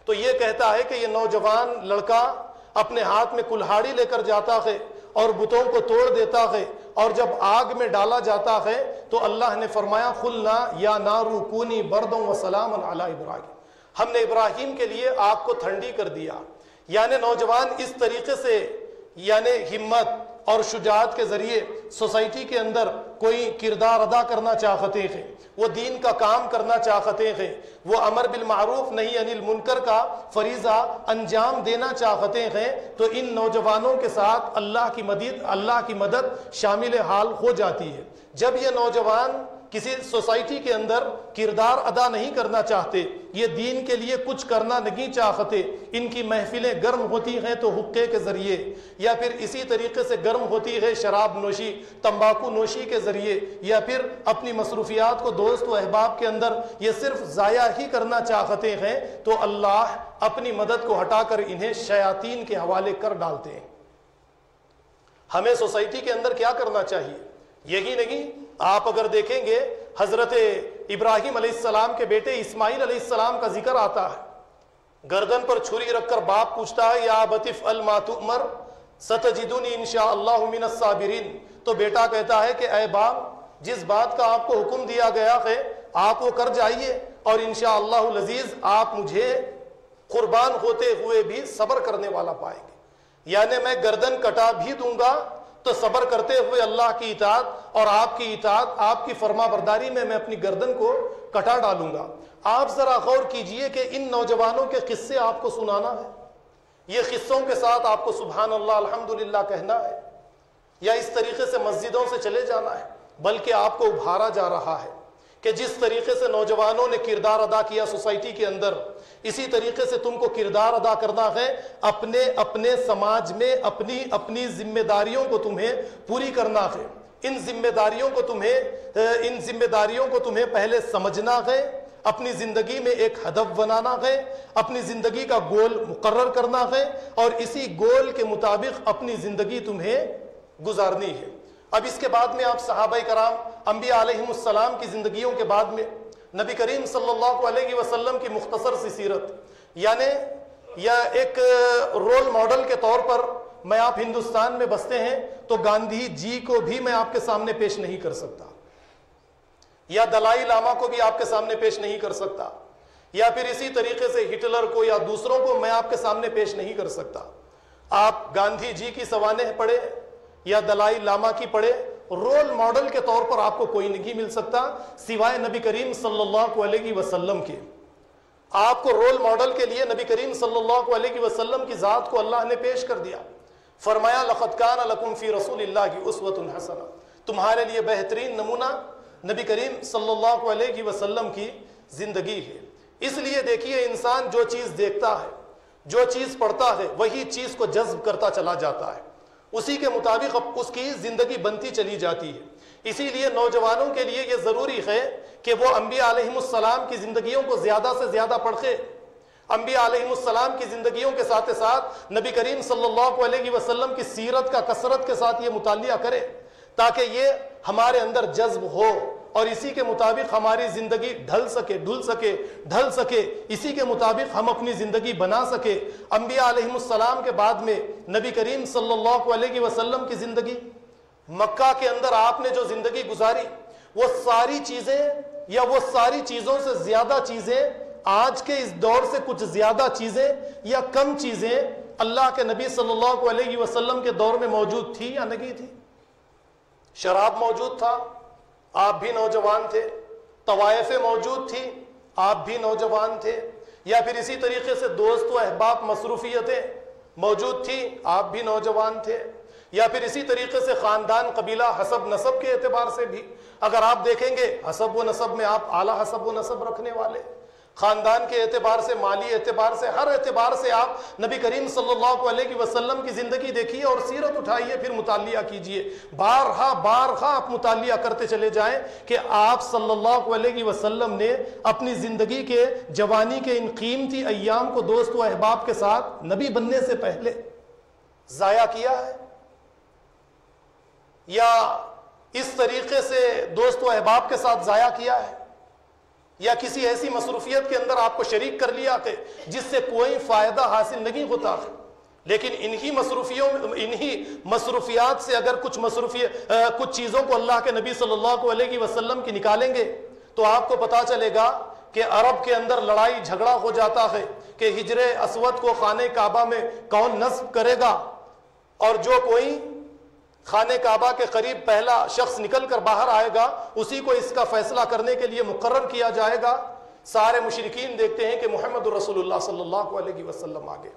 تو یہ کہتا ہے کہ یہ نوجوان لڑکا اپنے ہاتھ میں کلہاڑی لے کر جاتا ہے اور بتوں کو توڑ دیتا ہے، اور جب آگ میں ڈالا جاتا ہے تو اللہ نے فرمایا قلنا یا نار کونی بردا وسلاما علی ابراہیم، ہم نے ابراہیم کے لیے آگ کو ٹھنڈی کر دیا۔ یعنی نوجوان اس طریقے سے یعنی ہمت اور شجاعت کے ذریعے سوسائٹی کے اندر کوئی کردار ادا کرنا چاہتے ہیں، وہ دین کا کام کرنا چاہتے ہیں، وہ امر بالمعروف نہی عن المنکر کا فریضہ انجام دینا چاہتے ہیں، تو ان نوجوانوں کے ساتھ اللہ کی مدد شامل حال ہو جاتی ہے۔ جب یہ نوجوان کسی سوسائٹی کے اندر کردار ادا نہیں کرنا چاہتے، یہ دین کے لیے کچھ کرنا نہیں چاہتے، ان کی محفلیں گرم ہوتی ہیں تو حقے کے ذریعے، یا پھر اسی طریقے سے گرم ہوتی ہے شراب نوشی، تمباکو نوشی کے ذریعے، یا پھر اپنی مصروفیات کو دوست و احباب کے اندر یہ صرف ضائع ہی کرنا چاہتے ہیں، تو اللہ اپنی مدد کو ہٹا کر انہیں شیاطین کے حوالے کر ڈالتے ہیں۔ ہمیں سوسائٹی کے اندر کیا کرنا چاہیے؟ یہی نہیں، آپ اگر دیکھیں گے حضرت ابراہیم علیہ السلام کے بیٹے اسماعیل علیہ السلام کا ذکر آتا ہے، گردن پر چھری رکھ کر باپ پوچھتا ہے یا ابت افعل ما تؤمر ستجدنی انشاءاللہ من الصابرین، تو بیٹا کہتا ہے کہ اے باپ، جس بات کا آپ کو حکم دیا گیا ہے آپ وہ کر جائیے، اور انشاءاللہ العزیز آپ مجھے قربان ہوتے ہوئے بھی صبر کرنے والا پائیں گے۔ یعنی میں گردن کٹا بھی دوں گا تو صبر کرتے ہوئے اللہ کی اطاعت اور آپ کی اطاعت، آپ کی فرما برداری میں اپنی گردن کو کٹا ڈالوں گا۔ آپ ذرا غور کیجئے کہ ان نوجوانوں کے قصے آپ کو سنانا ہے، یہ قصوں کے ساتھ آپ کو سبحان اللہ الحمدللہ کہنا ہے، یا اس طریقے سے مسجدوں سے چلے جانا ہے، بلکہ آپ کو ابھارا جا رہا ہے کہ جس طریقے سے نوجوانوں نے کردار ادا کیا سوسائٹی کے اندر، اسی طریقے سے تم کو کردار ادا کرنا ہے، اپنے سماج میں اپنی ذمہ داریوں کو تمہیں پوری کرنا ہے۔ ان ذمہ داریوں کو تمہیں پہلے سمجھنا ہے، اپنی زندگی میں ایک ہدف بنانا ہے، اپنی زندگی کا گول مقرر کرنا ہے، اور اسی گول کے مطابق اپنی زندگی تمہیں گزارنی ہے۔ اب اس کے بعد میں آپ صحابہ کرام، انبیاء علیہم السلام کی زندگیوں کے بعد میں نبی کریم صلی اللہ علیہ وسلم کی مختصر سی سیرت، یعنی یا ایک رول ماڈل کے طور پر میں آپ ہندوستان میں بستے ہیں تو گاندھی جی کو بھی میں آپ کے سامنے پیش نہیں کر سکتا، یا دلائی لاما کو بھی آپ کے سامنے پیش نہیں کر سکتا، یا پھر اسی طریقے سے ہٹلر کو یا دوسروں کو میں آپ کے سامنے پیش نہیں کر سکتا۔ آپ گاندھی جی کی سوانح پڑھے یا دلائی لاما کی پڑھے، رول ماڈل کے طور پر آپ کو کوئی نہیں مل سکتا سوائے نبی کریم صلی اللہ علیہ وسلم کے۔ آپ کو رول ماڈل کے لیے نبی کریم صلی اللہ علیہ وسلم کی ذات کو اللہ نے پیش کر دیا، فرمایا لقد کان لکم فی رسول اللہ اسوۃ حسنہ، تمہارے لیے بہترین نمونہ نبی کریم صلی اللہ علیہ وسلم کی زندگی ہے۔ اس لیے دیکھیے انسان جو چیز دیکھتا ہے، جو چیز پڑھتا ہے، وہی چیز کو جذب کرتا چلا جاتا ہے، اسی کے مطابق اب اس کی زندگی بنتی چلی جاتی ہے۔ اسی لیے نوجوانوں کے لیے یہ ضروری ہے کہ وہ انبیاء علیہم السلام کی زندگیوں کو زیادہ سے زیادہ پڑھے، انبیاء علیہم السلام کی زندگیوں کے ساتھ ساتھ نبی کریم صلی اللہ علیہ وسلم کی سیرت کا کثرت کے ساتھ یہ مطالعہ کرے، تاکہ یہ ہمارے اندر جذب ہو اور اسی کے مطابق ہماری زندگی ڈھل سکے، اسی کے مطابق ہم اپنی زندگی بنا سکے۔ انبیاء علیہم السلام کے بعد میں نبی کریم صلی اللہ علیہ وسلم کی زندگی، مکہ کے اندر آپ نے جو زندگی گزاری، وہ ساری چیزیں یا وہ ساری چیزوں سے زیادہ چیزیں، آج کے اس دور سے کچھ زیادہ چیزیں یا کم چیزیں اللہ کے نبی صلی اللہ علیہ وسلم کے دور میں موجود تھی یا نہیں تھی؟ شراب موجود تھا، آپ بھی نوجوان تھے، طوائفیں موجود تھی، آپ بھی نوجوان تھے، یا پھر اسی طریقے سے دوست و احباب مصروفیتیں موجود تھی، آپ بھی نوجوان تھے، یا پھر اسی طریقے سے خاندان قبیلہ حسب نسب کے اعتبار سے بھی اگر آپ دیکھیں گے حسب و نسب میں آپ اعلیٰ حسب و نسب رکھنے والے، خاندان کے اعتبار سے، مالی اعتبار سے، ہر اعتبار سے آپ نبی کریم صلی اللہ علیہ وسلم کی زندگی دیکھیے اور سیرت اٹھائیے، پھر مطالعہ کیجئے، بارہا آپ مطالعہ کرتے چلے جائیں کہ آپ صلی اللہ علیہ وسلم نے اپنی زندگی کے جوانی کے ان قیمتی ایام کو دوست و احباب کے ساتھ نبی بننے سے پہلے ضائع کیا ہے، یا اس طریقے سے دوست و احباب کے ساتھ ضائع کیا ہے، یا کسی ایسی مصروفیت کے اندر آپ کو شریک کر لیا کہ جس سے کوئی فائدہ حاصل نہیں ہوتا ہے۔ لیکن انہی مصروفیات سے اگر کچھ چیزوں کو اللہ کے نبی صلی اللہ علیہ وسلم کی نکالیں گے تو آپ کو پتا چلے گا کہ عرب کے اندر لڑائی جھگڑا ہو جاتا ہے کہ حجر اسود کو خانہ کعبہ میں کون نصب کرے گا، اور جو کوئی خانہ کعبہ کے قریب پہلا شخص نکل کر باہر آئے گا اسی کو اس کا فیصلہ کرنے کے لیے مقرر کیا جائے گا۔ سارے مشرکین دیکھتے ہیں کہ محمد رسول اللہ صلی اللہ علیہ وسلم آگے۔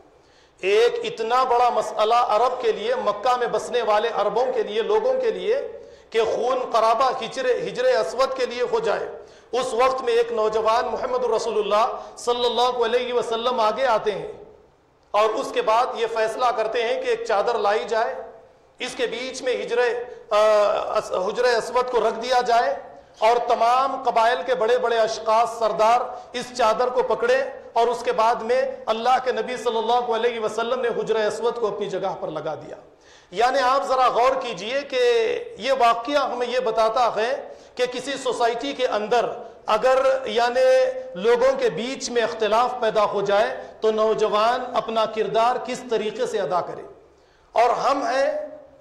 ایک اتنا بڑا مسئلہ عرب کے لیے، مکہ میں بسنے والے عربوں کے لیے، لوگوں کے لیے کہ خون قرابہ ہجر اسود کے لیے ہو جائے، اس وقت میں ایک نوجوان محمد رسول اللہ صلی اللہ علیہ وسلم آگے آتے ہیں اور اس کے بعد یہ فیصلہ کرتے ہیں کہ ایک چادر لائی جائے، اس کے بیچ میں حجر اسود کو رکھ دیا جائے اور تمام قبائل کے بڑے بڑے اشخاص سردار اس چادر کو پکڑے، اور اس کے بعد میں اللہ کے نبی صلی اللہ علیہ وسلم نے حجر اسود کو اپنی جگہ پر لگا دیا۔ یعنی آپ ذرا غور کیجئے کہ یہ واقعہ ہمیں یہ بتاتا ہے کہ کسی سوسائٹی کے اندر اگر یعنی لوگوں کے بیچ میں اختلاف پیدا ہو جائے تو نوجوان اپنا کردار کس طریقے سے ادا کرے، اور ہم ہیں،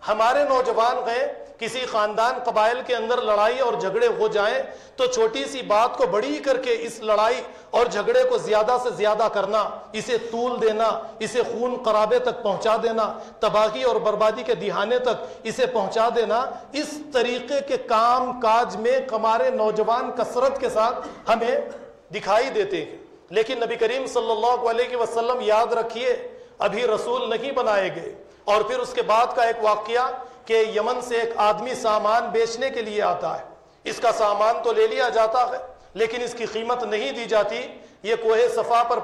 ہمارے نوجوان ہیں، کسی خاندان قبائل کے اندر لڑائی اور جھگڑے ہو جائیں تو چھوٹی سی بات کو بڑی کر کے اس لڑائی اور جھگڑے کو زیادہ سے زیادہ کرنا، اسے طول دینا، اسے خون قرابے تک پہنچا دینا، تباہی اور بربادی کے دہانے تک اسے پہنچا دینا، اس طریقے کے کام کاج میں ہمارے نوجوان کثرت کے ساتھ ہمیں دکھائی دیتے ہیں۔ لیکن نبی کریم صلی اللہ علیہ وسلم یاد رکھیے ابھی رسول نہیں بنائے گئے، اور پھر اس کے بعد کا ایک واقعہ کہ یمن سے ایک آدمی سامان بیچنے کے لیے آتا ہے، اس کا سامان تو لے لیا جاتا ہے لیکن اس کی قیمت نہیں دی جاتی، یہ کوہ صفا پر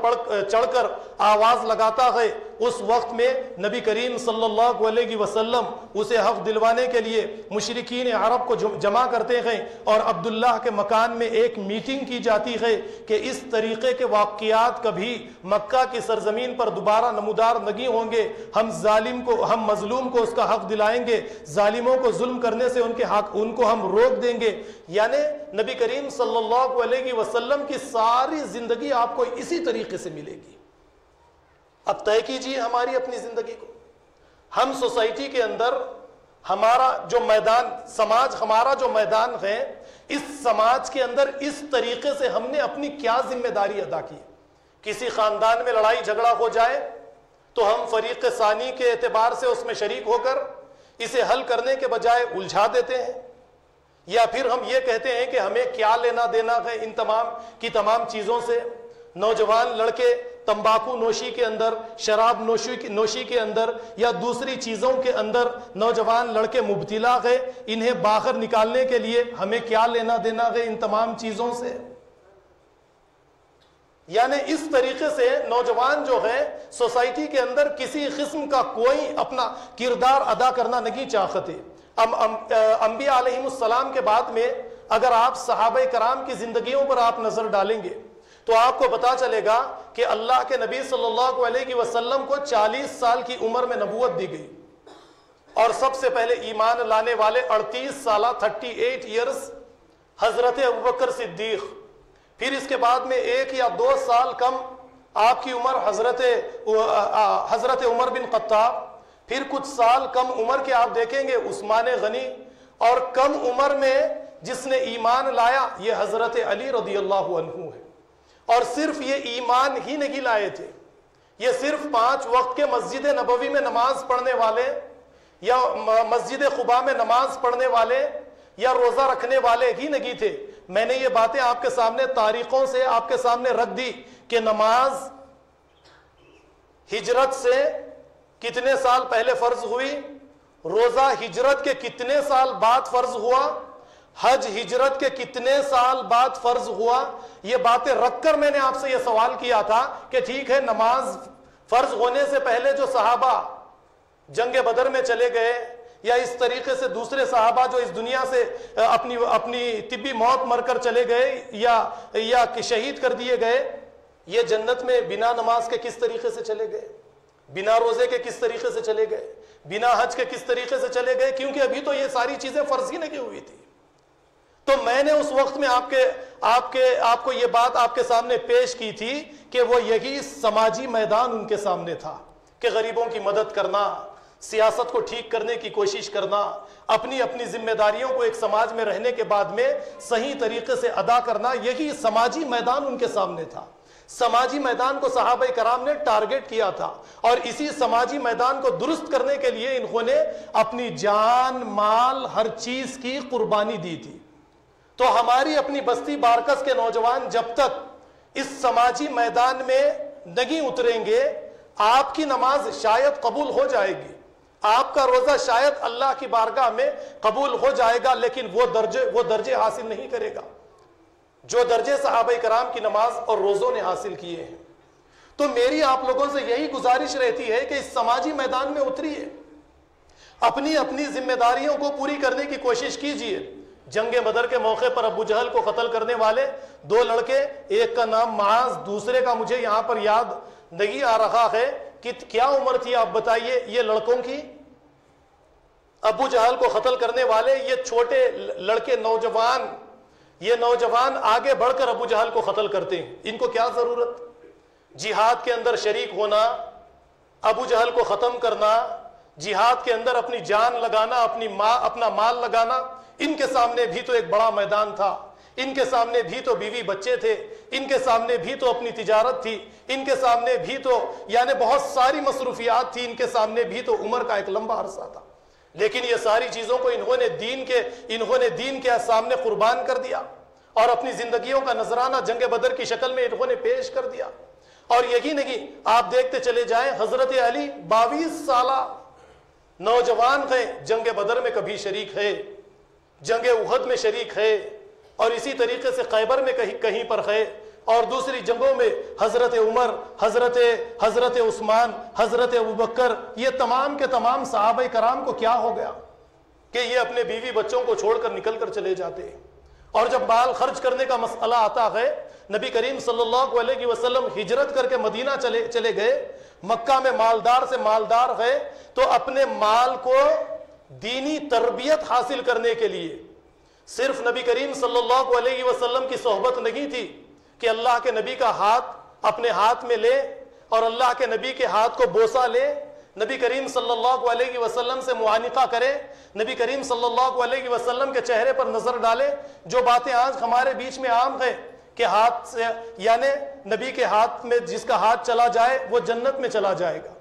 چڑھ کر آواز لگاتا ہے، اس وقت میں نبی کریم صلی اللہ علیہ وسلم اسے حق دلوانے کے لیے مشرکین عرب کو جمع کرتے ہیں اور عبداللہ کے مکان میں ایک میٹنگ کی جاتی ہے کہ اس طریقے کے واقعات کبھی مکہ کی سرزمین پر دوبارہ نمودار نہیں ہوں گے، ہم مظلوم کو اس کا حق دلائیں گے، ظالموں کو ظلم کرنے سے ان کو ہم روک دیں گے۔ یعنی نبی کریم صلی اللہ علیہ وسلم کی ساری زندگی آپ کو اسی طریقے سے ملے گی۔ اب طے کیجئے ہماری اپنی زندگی کو، ہم سوسائٹی کے اندر ہمارا جو میدان ہے، اس سماج کے اندر اس طریقے سے ہم نے اپنی کیا ذمہ داری ادا کی۔ کسی خاندان میں لڑائی جھگڑا ہو جائے تو ہم فریق ثانی کے اعتبار سے اس میں شریک ہو کر اسے حل کرنے کے بجائے الجھا دیتے ہیں، یا پھر ہم یہ کہتے ہیں کہ ہمیں کیا لینا دینا ہے ان تمام چیزوں سے۔ نوجوان لڑکے تمباکو نوشی کے اندر، شراب نوشی کے اندر یا دوسری چیزوں کے اندر نوجوان لڑکے مبتلا ہے، انہیں باہر نکالنے کے لیے ہمیں کیا لینا دینا ہے ان تمام چیزوں سے۔ یعنی اس طریقے سے نوجوان جو ہے سوسائٹی کے اندر کسی قسم کا کوئی اپنا کردار ادا کرنا نہیں چاہتے۔ انبیاء علیہ السلام کے بعد میں اگر آپ صحابہ کرام کی زندگیوں پر آپ نظر ڈالیں گے تو آپ کو پتا چلے گا کہ اللہ کے نبی صلی اللہ علیہ وسلم کو 40 سال کی عمر میں نبوت دی گئی، اور سب سے پہلے ایمان لانے والے 38 سالہ 38 ایئرز حضرت ابوبکر صدیق، پھر اس کے بعد میں 1 یا 2 سال کم آپ کی عمر حضرت عمر بن خطاب، پھر کچھ سال کم عمر کے آپ دیکھیں گے عثمان غنی، اور کم عمر میں جس نے ایمان لایا یہ حضرت علی رضی اللہ عنہ ہے۔ اور صرف یہ ایمان ہی نہیں لائے تھے، یہ صرف 5 وقت کے مسجد نبوی میں نماز پڑھنے والے یا مسجد قباء میں نماز پڑھنے والے یا روزہ رکھنے والے ہی نہیں تھے۔ میں نے یہ باتیں آپ کے سامنے تاریخوں سے آپ کے سامنے رکھ دی کہ نماز ہجرت سے کتنے سال پہلے فرض ہوئی، روزہ ہجرت کے کتنے سال بعد فرض ہوا، حج ہجرت کے کتنے سال بعد فرض ہوا۔ یہ باتیں رکھ کر میں نے آپ سے یہ سوال کیا تھا کہ ٹھیک ہے، نماز فرض ہونے سے پہلے جو صحابہ جنگ بدر میں چلے گئے یا اس طریقے سے دوسرے صحابہ جو اس دنیا سے اپنی طبی موت مر کر چلے گئے یا شہید کر دیے گئے، یہ جنت میں بنا نماز کے کس طریقے سے چلے گئے، بنا روزے کے کس طریقے سے چلے گئے، بنا حج کے کس طریقے سے چلے گئے، کیونکہ ابھی تو یہ ساری چیزیں فرض ہی نہیں ہوئی تھی۔ تو میں نے اس وقت میں آپ کو یہ بات آپ کے سامنے پیش کی تھی کہ وہ یہی سماجی میدان ان کے سامنے تھا کہ غریبوں کی مدد کرنا، سیاست کو ٹھیک کرنے کی کوشش کرنا، اپنی ذمہ داریوں کو ایک سماج میں رہنے کے بعد میں صحیح طریقے سے ادا کرنا، یہی سماجی میدان ان کے سامنے تھا۔ سماجی میدان کو صحابہ کرام نے ٹارگٹ کیا تھا، اور اسی سماجی میدان کو درست کرنے کے لیے انہوں نے اپنی جان مال ہر چیز کی قربانی دی تھی۔ تو ہماری اپنی بستی بارکس کے نوجوان جب تک اس سماجی میدان میں نہیں اتریں گے، آپ کی نماز شاید قبول ہو جائے گی، آپ کا روزہ شاید اللہ کی بارگاہ میں قبول ہو جائے گا، لیکن وہ درجے حاصل نہیں کرے گا جو درجے صحابہ کرام کی نماز اور روزوں نے حاصل کیے ہیں۔ تو میری آپ لوگوں سے یہی گزارش رہتی ہے کہ اس سماجی میدان میں اتریے، اپنی ذمہ داریوں کو پوری کرنے کی کوشش کیجیے۔ جنگ بدر کے موقع پر ابو جہل کو قتل کرنے والے 2 لڑکے، ایک کا نام معاذ، دوسرے کا مجھے یہاں پر یاد نہیں آ رہا ہے کہ کیا عمر تھی، آپ بتائیے یہ لڑکوں کی۔ ابو جہل کو قتل کرنے والے یہ چھوٹے لڑکے یہ نوجوان آگے بڑھ کر ابو جہل کو قتل کرتے ہیں۔ ان کو کیا ضرورت، جہاد کے اندر شریک ہونا، ابو جہل کو ختم کرنا، جہاد کے اندر اپنی جان لگانا، اپنا مال لگانا۔ ان کے سامنے بھی تو ایک بڑا میدان تھا، ان کے سامنے بھی تو بیوی بچے تھے، ان کے سامنے بھی تو اپنی تجارت تھی، ان کے سامنے بھی تو یعنی بہت ساری مصروفیات تھی، ان کے سامنے بھی تو عمر کا ایک لمبا عرصہ تھا، لیکن یہ ساری چیزوں کو انہوں نے دین کے سامنے قربان کر دیا اور اپنی زندگیوں کا نذرانہ جنگ بدر کی شکل میں انہوں نے پیش کر دیا۔ اور یہی نہیں، آپ دیکھتے چلے جائیں، حضرت علی 22 سالہ نوجوان تھے، جنگ بدر میں کبھی شریک ہے، جنگ احد میں شریک ہے، اور اسی طریقے سے خیبر میں کہیں پر ہے، اور دوسری جنگوں میں حضرت عمر، حضرت عثمان، حضرت ابوبکر، یہ تمام کے تمام صحابہ کرام کو کیا ہو گیا کہ یہ اپنے بیوی بچوں کو چھوڑ کر نکل کر چلے جاتے ہیں۔ اور جب مال خرچ کرنے کا مسئلہ آتا ہے، نبی کریم صلی اللہ علیہ وسلم ہجرت کر کے مدینہ چلے گئے، مکہ میں مالدار سے مالدار ہے، تو اپنے مال کو دینی تربیت حاصل کرنے کے لیے صرف نبی کریم صلی اللہ علیہ وسلم کی صحبت نہیں تھی کہ اللہ کے نبی کا ہاتھ اپنے ہاتھ میں لے اور اللہ کے نبی کے ہاتھ کو بوسہ لے، نبی کریم صلی اللہ علیہ وسلم سے معانقہ کرے، نبی کریم صلی اللہ علیہ وسلم کے چہرے پر نظر ڈالے۔ جو باتیں آج ہمارے بیچ میں عام ہے کہ ہاتھ سے یعنی نبی کے ہاتھ میں جس کا ہاتھ چلا جائے وہ جنت میں چلا جائے گا،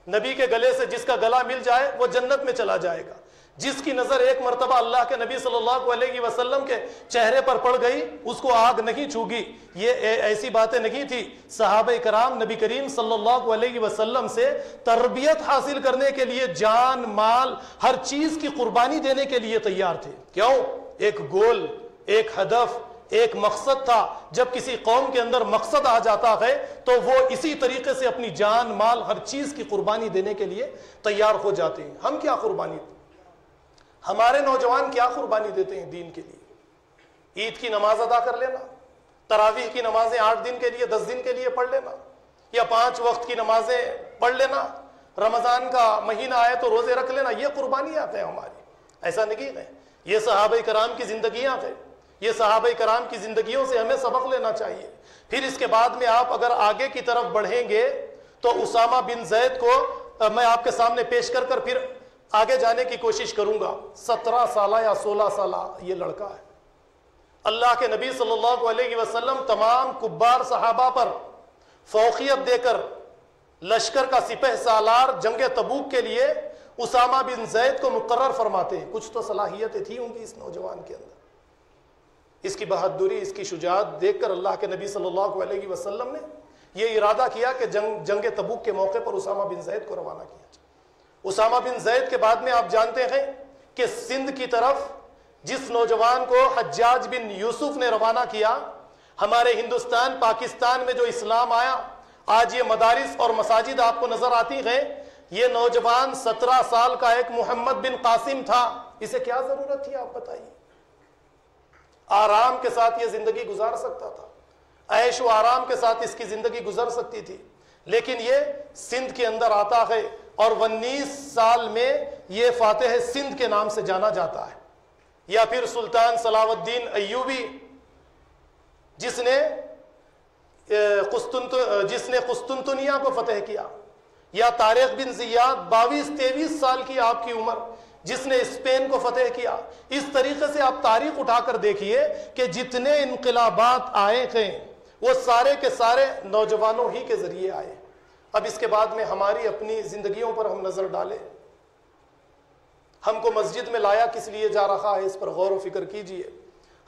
نبی کے گلے سے جس کا گلا مل جائے وہ جنت میں چلا جائے گا، جس کی نظر ایک مرتبہ اللہ کے نبی صلی اللہ علیہ وسلم کے چہرے پر پڑ گئی اس کو آگ نہیں چھوگی، یہ ایسی باتیں نہیں تھی۔ صحابہ کرام نبی کریم صلی اللہ علیہ وسلم سے تربیت حاصل کرنے کے لیے جان مال ہر چیز کی قربانی دینے کے لیے تیار تھے۔ کیوں؟ ایک گول، ایک ہدف، ایک مقصد تھا۔ جب کسی قوم کے اندر مقصد آ جاتا ہے تو وہ اسی طریقے سے اپنی جان مال ہر چیز کی قربانی دینے کے لیے تیار ہو جاتے ہیں۔ ہم کیا قربانی، ہمارے نوجوان کیا قربانی دیتے ہیں دین کے لیے؟ عید کی نماز ادا کر لینا، تراویح کی نمازیں 8 دن کے لیے 10 دن کے لیے پڑھ لینا، یا 5 وقت کی نمازیں پڑھ لینا، رمضان کا مہینہ آئے تو روزے رکھ لینا، یہ قربانیات ہیں ہماری۔ ایسا نہیں ہے، یہ صحابہ کرام کی زندگیاں ہیں، یہ صحابہ کرام کی زندگیوں سے ہمیں سبق لینا چاہیے۔ پھر اس کے بعد میں آپ اگر آگے کی طرف بڑھیں گے تو اسامہ بن زید کو میں آپ کے سامنے پیش کر پھر آگے جانے کی کوشش کروں گا۔ 17 سالہ یا 16 سالہ یہ لڑکا ہے، اللہ کے نبی صلی اللہ علیہ وسلم تمام کبار صحابہ پر فوقیت دے کر لشکر کا سپہ سالار جنگ تبوک کے لیے اسامہ بن زید کو مقرر فرماتے ہیں۔ کچھ تو صلاحیتیں تھیں ان کی اس نوجوان کے اندر، اس کی بہادری، اس کی شجاعت دیکھ کر اللہ کے نبی صلی اللہ علیہ وسلم نے یہ ارادہ کیا کہ جنگ تبوک کے موقع پر اسامہ بن زید کو روانہ کیا جائے۔ اسامہ بن زید کے بعد میں آپ جانتے ہیں کہ سندھ کی طرف جس نوجوان کو حجاج بن یوسف نے روانہ کیا، ہمارے ہندوستان پاکستان میں جو اسلام آیا، آج یہ مدارس اور مساجد آپ کو نظر آتی ہیں، یہ نوجوان 17 سال کا ایک محمد بن قاسم تھا۔ اسے کیا ضرورت تھی آپ بتائیے؟ آرام کے ساتھ یہ زندگی گزار سکتا تھا، عیش و آرام کے ساتھ اس کی زندگی گزر سکتی تھی، لیکن یہ سندھ کے اندر آتا ہے اور 19 سال میں یہ فاتح سندھ کے نام سے جانا جاتا ہے۔ یا پھر سلطان صلاح الدین ایوبی جس نے قسطنطنیہ کو فتح کیا، یا طارق بن زیاد 22-23 سال کی آپ کی عمر جس نے اسپین کو فتح کیا۔ اس طریقے سے آپ تاریخ اٹھا کر دیکھیے کہ جتنے انقلابات آئے ہیں وہ سارے کے سارے نوجوانوں ہی کے ذریعے آئے۔ اب اس کے بعد میں ہماری اپنی زندگیوں پر ہم نظر ڈالیں، ہم کو مسجد میں لایا کس لیے جا رہا ہے، اس پر غور و فکر کیجئے۔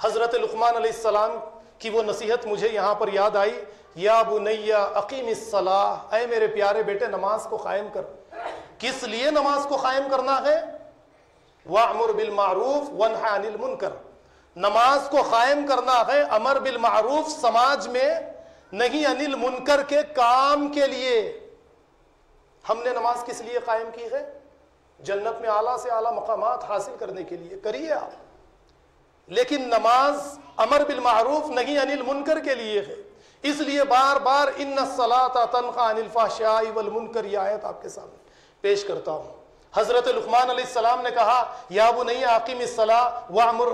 حضرت لقمان علیہ السلام کی وہ نصیحت مجھے یہاں پر یاد آئی، یا بنی اقیم الصلاۃ، اے میرے پیارے بیٹے نماز کو قائم کر۔ کس لیے نماز کو قائم کرنا ہے؟ وَأْمُرْ بِالْمَعْرُوفِ وَانْهَ عَنِ الْمُنْكَرِ، نماز کو قائم کرنا ہے امر بالمعروف سماج میں، نہیں عن المنکر کے کام کے لیے۔ ہم نے نماز کس لیے قائم کی ہے؟ جنت میں اعلیٰ سے اعلیٰ مقامات حاصل کرنے کے لیے، کریے آپ، لیکن نماز امر بالمعروف نہیں عن المنکر کے لیے ہے۔ اس لیے بار بار ان الصلاۃ تنہی عن الفحشاء والمنکر، یہ آیت آپ کے سامنے پیش کرتا ہوں۔ حضرت لقمان علیہ السلام نے کہا یا بنی اقیم الصلاۃ وامر،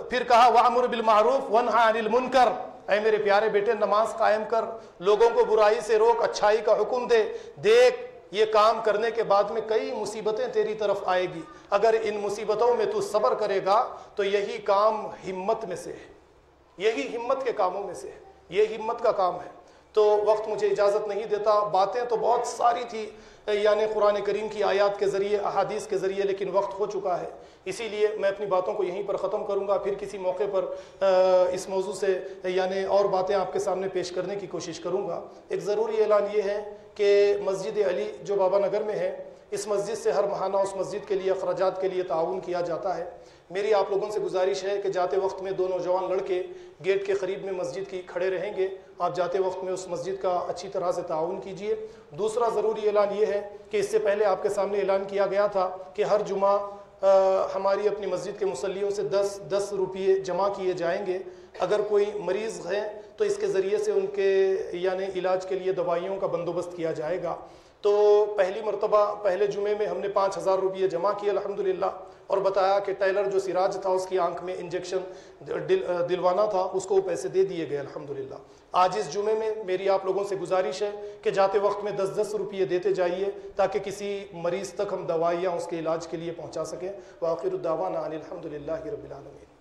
پھر کہا وامر بالمعروف وانہی عن المنکر، اے میرے پیارے بیٹے نماز قائم کر، لوگوں کو برائی سے روک، اچھائی کا حکم دے۔ دیکھ یہ کام کرنے کے بعد میں کئی مصیبتیں تیری طرف آئے گی، اگر ان مصیبتوں میں تو صبر کرے گا تو یہی کام ہمت میں سے ہے، یہی ہمت کے کاموں میں سے ہے، یہ ہمت کا کام ہے۔ تو وقت مجھے اجازت نہیں دیتا، باتیں تو بہت ساری تھی یعنی قرآن کریم کی آیات کے ذریعے، احادیث کے ذریعے، لیکن وقت ہو چکا ہے، اسی لیے میں اپنی باتوں کو یہیں پر ختم کروں گا۔ پھر کسی موقع پر اس موضوع سے یعنی اور باتیں آپ کے سامنے پیش کرنے کی کوشش کروں گا۔ ایک ضروری اعلان یہ ہے کہ مسجد علی جو بابا نگر میں ہے، اس مسجد سے ہر ماہانہ اس مسجد کے لیے اخراجات کے لیے تعاون کیا جاتا ہے۔ میری آپ لوگوں سے گزارش ہے کہ جاتے وقت میں 2 نوجوان لڑکے گیٹ کے قریب میں مسجد کی کھڑے رہیں گے، آپ جاتے وقت میں اس مسجد کا اچھی طرح سے تعاون کیجئے۔ دوسرا ضروری اعلان یہ ہے کہ اس سے پہلے آپ کے سامنے اعلان کیا گیا تھا کہ ہر جمعہ ہماری اپنی مسجد کے مصلیوں سے 10 روپے جمع کیے جائیں گے۔ اگر کوئی مریض ہے تو اس کے ذریعے سے ان کے یعنی علاج کے لیے دوائیوں کا بندوبست کیا جائے گا۔ تو پہلی مرتبہ پہلے جمعے میں ہم نے 5000 روپے جمع کیے الحمدللہ، اور بتایا کہ ٹیلر جو سراج تھا اس کی آنکھ میں انجیکشن دلوانا تھا، اس کو وہ پیسے دے دیے گئے الحمدللہ۔ آج اس جمعے میں میری آپ لوگوں سے گزارش ہے کہ جاتے وقت میں 10 روپے دیتے جائیے تاکہ کسی مریض تک ہم دوائیاں اس کے علاج کے لیے پہنچا سکیں۔ وآخر الدعوانا ان الحمدللہ رب العالمین۔